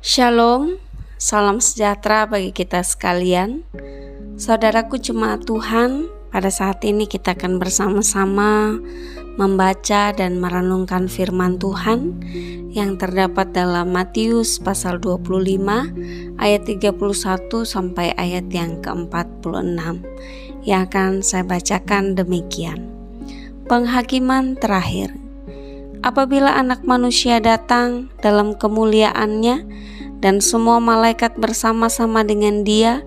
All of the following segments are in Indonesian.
Shalom, salam sejahtera bagi kita sekalian. Saudaraku jemaat Tuhan, pada saat ini kita akan bersama-sama membaca dan merenungkan firman Tuhan yang terdapat dalam Matius pasal 25 ayat 31 sampai ayat yang ke-46 yang akan saya bacakan demikian. Penghakiman terakhir. Apabila Anak Manusia datang dalam kemuliaannya dan semua malaikat bersama-sama dengan Dia,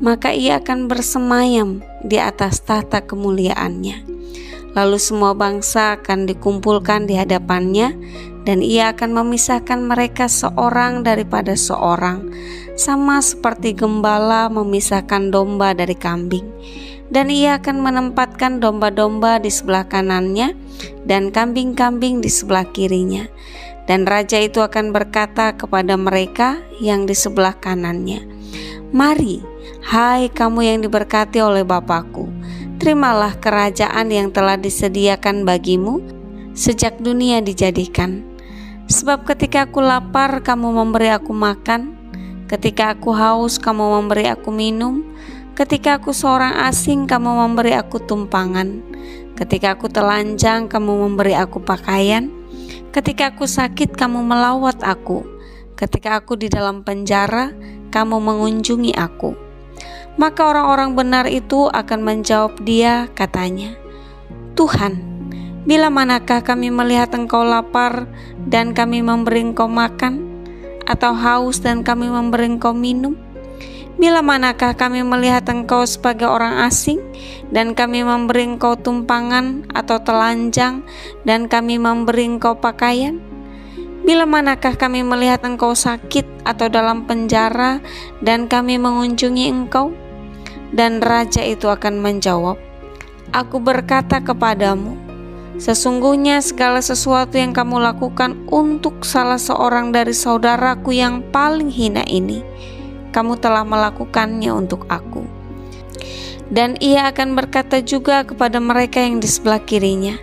maka Ia akan bersemayam di atas tahta kemuliaannya. Lalu semua bangsa akan dikumpulkan di hadapannya, dan Ia akan memisahkan mereka seorang daripada seorang, sama seperti gembala memisahkan domba dari kambing. Dan Ia akan menempatkan domba-domba di sebelah kanannya dan kambing-kambing di sebelah kirinya. Dan Raja itu akan berkata kepada mereka yang di sebelah kanannya, "Mari, hai kamu yang diberkati oleh Bapa-Ku, terimalah kerajaan yang telah disediakan bagimu sejak dunia dijadikan. Sebab ketika aku lapar, kamu memberi aku makan, ketika aku haus, kamu memberi aku minum, ketika aku seorang asing, kamu memberi aku tumpangan, ketika aku telanjang, kamu memberi aku pakaian, ketika aku sakit, kamu melawat aku, ketika aku di dalam penjara, kamu mengunjungi aku." Maka orang-orang benar itu akan menjawab Dia, katanya, "Tuhan, bila manakah kami melihat Engkau lapar dan kami memberi Engkau makan, atau haus dan kami memberi Engkau minum? Bila manakah kami melihat Engkau sebagai orang asing dan kami memberi Engkau tumpangan, atau telanjang dan kami memberi Engkau pakaian? Bila manakah kami melihat Engkau sakit atau dalam penjara dan kami mengunjungi Engkau?" Dan Raja itu akan menjawab, "Aku berkata kepadamu, sesungguhnya segala sesuatu yang kamu lakukan untuk salah seorang dari saudaraku yang paling hina ini, kamu telah melakukannya untuk aku." Dan Ia akan berkata juga kepada mereka yang di sebelah kirinya,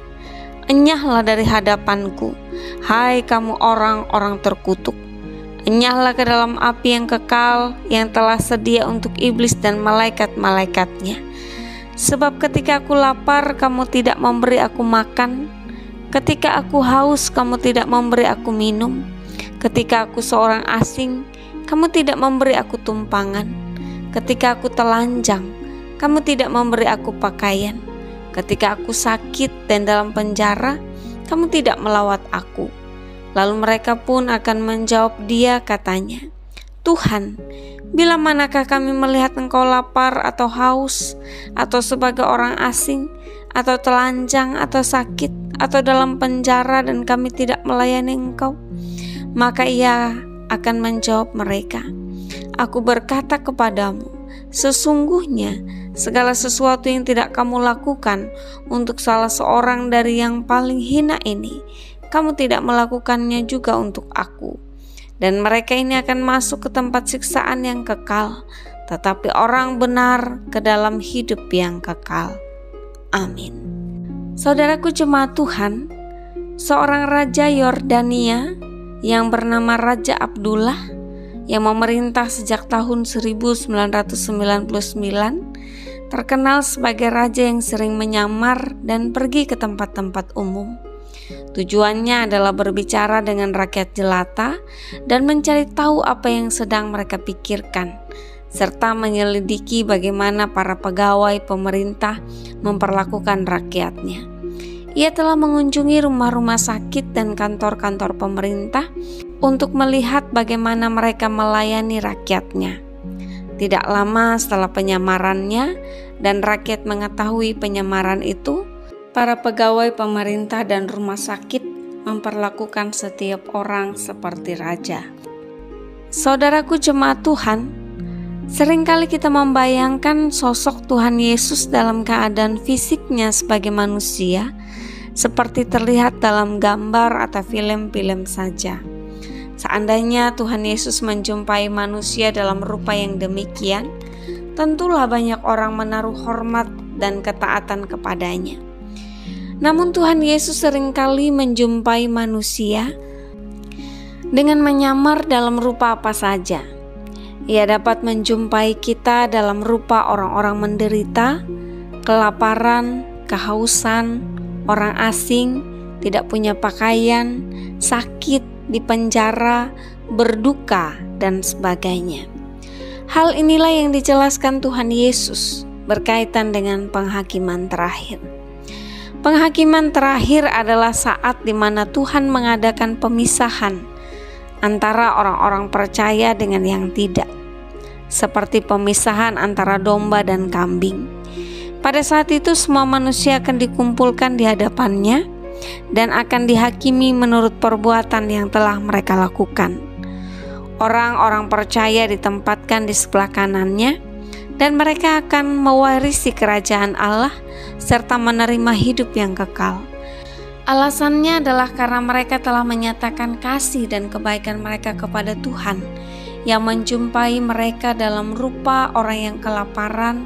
"Enyahlah dari hadapanku, hai kamu orang-orang terkutuk. Enyahlah ke dalam api yang kekal yang telah sedia untuk iblis dan malaikat-malaikatnya. Sebab ketika aku lapar, kamu tidak memberi aku makan, ketika aku haus, kamu tidak memberi aku minum, ketika aku seorang asing, kamu tidak memberi aku tumpangan, ketika aku telanjang, kamu tidak memberi aku pakaian, ketika aku sakit dan dalam penjara, kamu tidak melawat aku." Lalu mereka pun akan menjawab Dia, katanya, "Tuhan, bila manakah kami melihat Engkau lapar atau haus, atau sebagai orang asing, atau telanjang, atau sakit, atau dalam penjara dan kami tidak melayani Engkau?" Maka Ia akan menjawab mereka, "Aku berkata kepadamu, sesungguhnya segala sesuatu yang tidak kamu lakukan untuk salah seorang dari yang paling hina ini, kamu tidak melakukannya juga untuk aku." Dan mereka ini akan masuk ke tempat siksaan yang kekal, tetapi orang benar ke dalam hidup yang kekal. Amin. Saudaraku jemaat Tuhan, seorang raja Yordania yang bernama Raja Abdullah yang memerintah sejak tahun 1999, terkenal sebagai raja yang sering menyamar dan pergi ke tempat-tempat umum. Tujuannya adalah berbicara dengan rakyat jelata dan mencari tahu apa yang sedang mereka pikirkan, serta menyelidiki bagaimana para pegawai pemerintah memperlakukan rakyatnya. Ia telah mengunjungi rumah-rumah sakit dan kantor-kantor pemerintah untuk melihat bagaimana mereka melayani rakyatnya. Tidak lama setelah penyamarannya dan rakyat mengetahui penyamaran itu, para pegawai pemerintah dan rumah sakit memperlakukan setiap orang seperti raja. Saudaraku jemaat Tuhan, seringkali kita membayangkan sosok Tuhan Yesus dalam keadaan fisiknya sebagai manusia, seperti terlihat dalam gambar atau film-film saja. Seandainya Tuhan Yesus menjumpai manusia dalam rupa yang demikian, tentulah banyak orang menaruh hormat dan ketaatan kepadanya. Namun Tuhan Yesus seringkali menjumpai manusia Dengan menyamar dalam rupa apa saja, Ia dapat menjumpai kita dalam rupa orang-orang menderita, kelaparan, kehausan, orang asing, tidak punya pakaian, sakit, di penjara, berduka, dan sebagainya. Hal inilah yang dijelaskan Tuhan Yesus berkaitan dengan penghakiman terakhir. Penghakiman terakhir adalah saat di mana Tuhan mengadakan pemisahan antara orang-orang percaya dengan yang tidak, seperti pemisahan antara domba dan kambing. Pada saat itu semua manusia akan dikumpulkan di hadapannya dan akan dihakimi menurut perbuatan yang telah mereka lakukan. Orang-orang percaya ditempatkan di sebelah kanannya dan mereka akan mewarisi kerajaan Allah serta menerima hidup yang kekal. Alasannya adalah karena mereka telah menyatakan kasih dan kebaikan mereka kepada Tuhan yang menjumpai mereka dalam rupa orang yang kelaparan,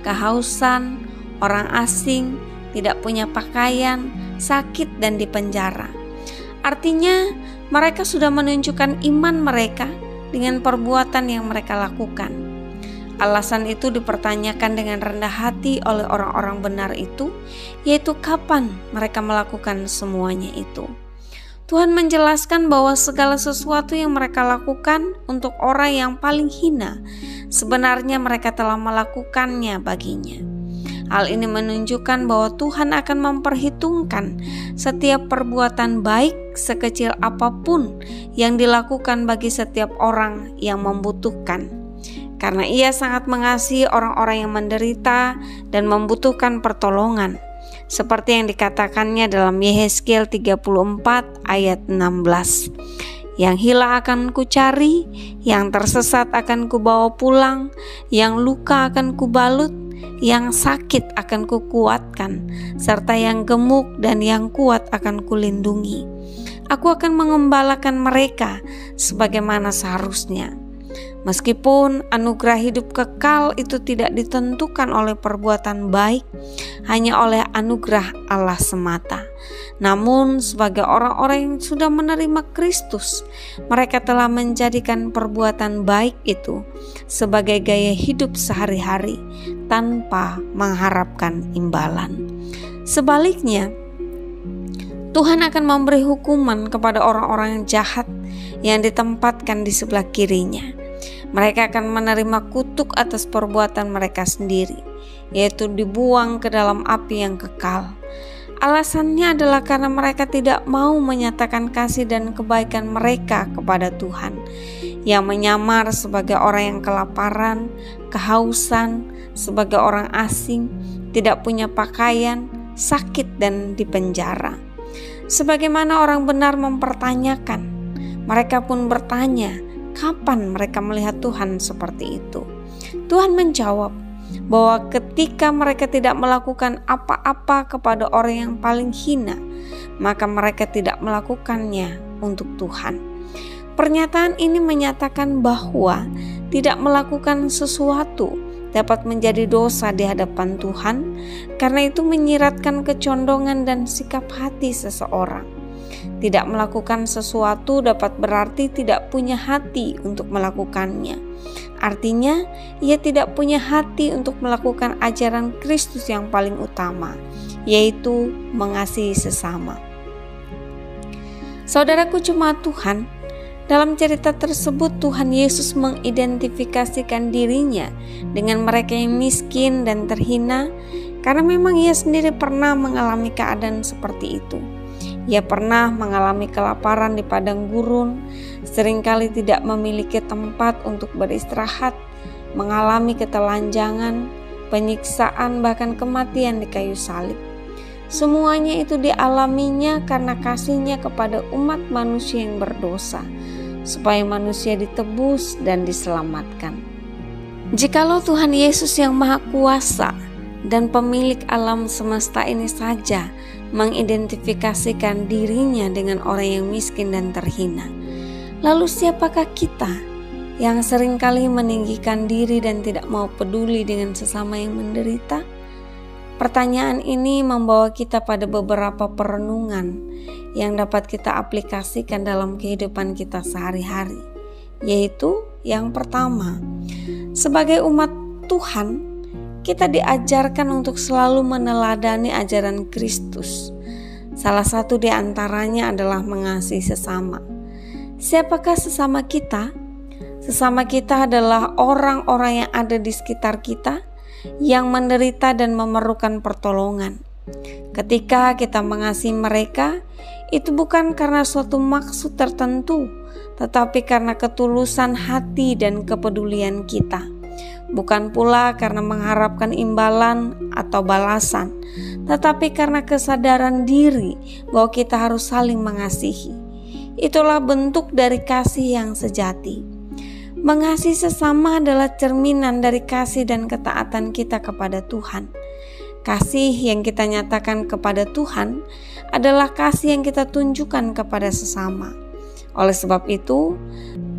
kehausan, orang asing, tidak punya pakaian, sakit, dan dipenjara. Artinya mereka sudah menunjukkan iman mereka dengan perbuatan yang mereka lakukan. Alasan itu dipertanyakan dengan rendah hati oleh orang-orang benar itu, yaitu kapan mereka melakukan semuanya itu. Tuhan menjelaskan bahwa segala sesuatu yang mereka lakukan untuk orang yang paling hina, sebenarnya mereka telah melakukannya baginya. Hal ini menunjukkan bahwa Tuhan akan memperhitungkan setiap perbuatan baik sekecil apapun yang dilakukan bagi setiap orang yang membutuhkan. Karena Ia sangat mengasihi orang-orang yang menderita dan membutuhkan pertolongan. Seperti yang dikatakannya dalam Yehezkiel 34 ayat 16. Yang hilang akan kucari, yang tersesat akan kubawa pulang, yang luka akan kubalut, yang sakit akan kukuatkan, serta yang gemuk dan yang kuat akan kulindungi. Aku akan mengembalakan mereka sebagaimana seharusnya. Meskipun anugerah hidup kekal itu tidak ditentukan oleh perbuatan baik, hanya oleh anugerah Allah semata. Namun sebagai orang-orang yang sudah menerima Kristus, mereka telah menjadikan perbuatan baik itu sebagai gaya hidup sehari-hari tanpa mengharapkan imbalan. Sebaliknya, Tuhan akan memberi hukuman kepada orang-orang yang jahat yang ditempatkan di sebelah kirinya. Mereka akan menerima kutuk atas perbuatan mereka sendiri, yaitu dibuang ke dalam api yang kekal. Alasannya adalah karena mereka tidak mau menyatakan kasih dan kebaikan mereka kepada Tuhan, yang menyamar sebagai orang yang kelaparan, kehausan, sebagai orang asing, tidak punya pakaian, sakit, dan dipenjara. Sebagaimana orang benar mempertanyakan, mereka pun bertanya, kapan mereka melihat Tuhan seperti itu? Tuhan menjawab bahwa ketika mereka tidak melakukan apa-apa kepada orang yang paling hina, maka mereka tidak melakukannya untuk Tuhan. Pernyataan ini menyatakan bahwa tidak melakukan sesuatu dapat menjadi dosa di hadapan Tuhan, karena itu menyiratkan kecondongan dan sikap hati seseorang. Tidak melakukan sesuatu dapat berarti tidak punya hati untuk melakukannya. Artinya, ia tidak punya hati untuk melakukan ajaran Kristus yang paling utama, yaitu mengasihi sesama. Saudaraku jemaat Tuhan, dalam cerita tersebut Tuhan Yesus mengidentifikasikan dirinya dengan mereka yang miskin dan terhina, karena memang Ia sendiri pernah mengalami keadaan seperti itu. Ia pernah mengalami kelaparan di padang gurun, seringkali tidak memiliki tempat untuk beristirahat, mengalami ketelanjangan, penyiksaan, bahkan kematian di kayu salib. Semuanya itu dialaminya karena kasih-Nya kepada umat manusia yang berdosa, supaya manusia ditebus dan diselamatkan. Jikalau Tuhan Yesus yang Maha Kuasa dan pemilik alam semesta ini saja mengidentifikasikan dirinya dengan orang yang miskin dan terhina, lalu siapakah kita yang seringkali meninggikan diri dan tidak mau peduli dengan sesama yang menderita? Pertanyaan ini membawa kita pada beberapa perenungan yang dapat kita aplikasikan dalam kehidupan kita sehari-hari. Yaitu yang pertama, sebagai umat Tuhan, kita diajarkan untuk selalu meneladani ajaran Kristus. Salah satu di antaranya adalah mengasihi sesama. Siapakah sesama kita? Sesama kita adalah orang-orang yang ada di sekitar kita, yang menderita dan memerlukan pertolongan. Ketika kita mengasihi mereka, itu bukan karena suatu maksud tertentu, tetapi karena ketulusan hati dan kepedulian kita. Bukan pula karena mengharapkan imbalan atau balasan, tetapi karena kesadaran diri bahwa kita harus saling mengasihi. Itulah bentuk dari kasih yang sejati. Mengasihi sesama adalah cerminan dari kasih dan ketaatan kita kepada Tuhan. Kasih yang kita nyatakan kepada Tuhan adalah kasih yang kita tunjukkan kepada sesama. Oleh sebab itu,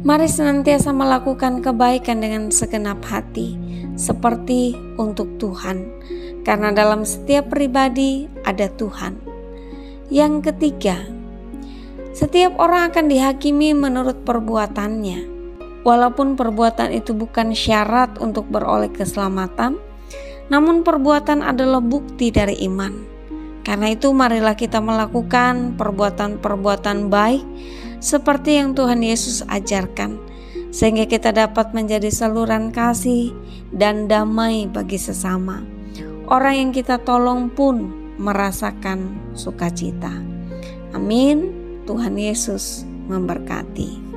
mari senantiasa melakukan kebaikan dengan segenap hati, seperti untuk Tuhan, karena dalam setiap pribadi ada Tuhan. Yang ketiga, setiap orang akan dihakimi menurut perbuatannya. Walaupun perbuatan itu bukan syarat untuk beroleh keselamatan, namun perbuatan adalah bukti dari iman. Karena itu marilah kita melakukan perbuatan-perbuatan baik seperti yang Tuhan Yesus ajarkan, sehingga kita dapat menjadi saluran kasih dan damai bagi sesama. Orang yang kita tolong pun merasakan sukacita. Amin. Tuhan Yesus memberkati.